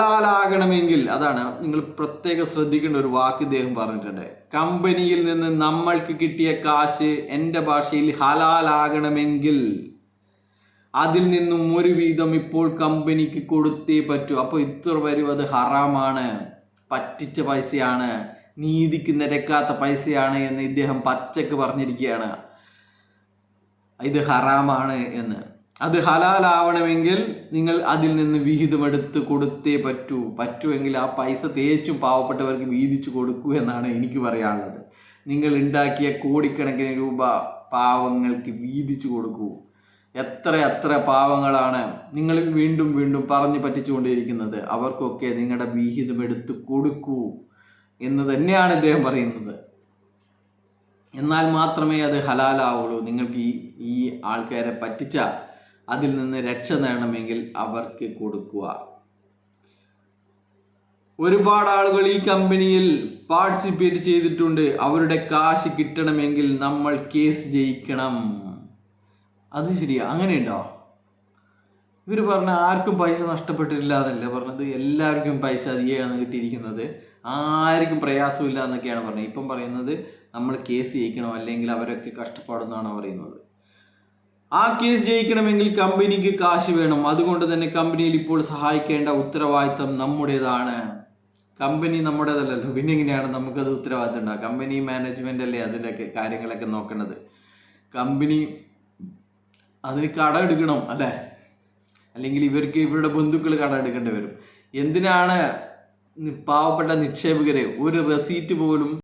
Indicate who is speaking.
Speaker 1: ഹലാലാകണമെങ്കിൽ അതാണ് നിങ്ങൾ പ്രത്യേകം ശ്രദ്ധിക്കേണ്ട ഒരു വാക്ക് ഇദ്ദേഹം പറഞ്ഞിട്ടുണ്ട്. കമ്പനിയിൽ നിന്ന് നമ്മൾക്ക് കിട്ടിയ കാശ് എൻ്റെ ഭാഷയിൽ ഹലാലാകണമെങ്കിൽ അതിൽ നിന്നും ഒരു വീതം ഇപ്പോൾ കമ്പനിക്ക് കൊടുത്തേ പറ്റൂ. അപ്പോൾ ഇത്ര വരും അത് ഹറാമാണ്, പറ്റിച്ച പൈസയാണ്, നീതിക്ക് നിരക്കാത്ത പൈസയാണ് എന്ന് ഇദ്ദേഹം പച്ചക്ക് പറഞ്ഞിരിക്കുകയാണ്. ഇത് ഹറാമാണ് എന്ന്. അത് ഹലാലാവണമെങ്കിൽ നിങ്ങൾ അതിൽ നിന്ന് വിഹിതമെടുത്ത് കൊടുത്തേ പറ്റുമെങ്കിൽ ആ പൈസ തേച്ചും പാവപ്പെട്ടവർക്ക് വീതിച്ചു കൊടുക്കൂ എന്നാണ് എനിക്ക് പറയാനുള്ളത്. നിങ്ങൾ ഉണ്ടാക്കിയ കോടിക്കണക്കിന് രൂപ പാവങ്ങൾക്ക് വീതിച്ചു കൊടുക്കൂ. എത്ര പാവങ്ങളാണ് നിങ്ങൾ വീണ്ടും വീണ്ടും പറഞ്ഞു പറ്റിച്ചുകൊണ്ടിരിക്കുന്നത്. അവർക്കൊക്കെ നിങ്ങളുടെ വിഹിതമെടുത്ത് കൊടുക്കൂ എന്ന് തന്നെയാണ് ഇദ്ദേഹം പറയുന്നത്. എന്നാൽ മാത്രമേ അത് ഹലാലാവുള്ളൂ. നിങ്ങൾക്ക് ഈ ആൾക്കാരെ പറ്റിച്ച അതിൽ നിന്ന് രക്ഷ നേടണമെങ്കിൽ അവർക്ക് കൊടുക്കുക. ഒരുപാട് ആളുകൾ ഈ കമ്പനിയിൽ പാർട്ടിസിപ്പേറ്റ് ചെയ്തിട്ടുണ്ട്. അവരുടെ കാശ് കിട്ടണമെങ്കിൽ നമ്മൾ കേസ് ജയിക്കണം. അത് ശരിയാ, അങ്ങനെയുണ്ടോ? ഇവർ പറഞ്ഞ ആർക്കും പൈസ നഷ്ടപ്പെട്ടിട്ടില്ല എന്നല്ല പറഞ്ഞത്, എല്ലാവർക്കും പൈസ അധികമാണ് കിട്ടിയിരിക്കുന്നത്, ആർക്കും പ്രയാസമില്ല എന്നൊക്കെയാണ് പറഞ്ഞത്. ഇപ്പം പറയുന്നത് നമ്മൾ കേസ് ജയിക്കണം, അല്ലെങ്കിൽ അവരൊക്കെ കഷ്ടപ്പാടെന്നാണ് പറയുന്നത്. ആ കേസ് ജയിക്കണമെങ്കിൽ കമ്പനിക്ക് കാശ് വേണം. അതുകൊണ്ട് തന്നെ കമ്പനിയിൽ ഇപ്പോൾ സഹായിക്കേണ്ട ഉത്തരവാദിത്തം നമ്മുടേതാണ്. കമ്പനി നമ്മുടേതല്ലല്ലോ, പിന്നെ എങ്ങനെയാണ് നമുക്കത് ഉത്തരവാദിത്തം ഉണ്ടാകുക? കമ്പനി മാനേജ്മെൻ്റ് അല്ലേ അതിൻ്റെയൊക്കെ കാര്യങ്ങളൊക്കെ നോക്കേണ്ടത്. കമ്പനി അതിന് കട എടുക്കണം അല്ലേ, അല്ലെങ്കിൽ ഇവരുടെ ബന്ധുക്കൾ കട എടുക്കേണ്ടി വരും. എന്തിനാണ് പാവപ്പെട്ട നിക്ഷേപകരെ ഒരു റെസീറ്റ് പോലും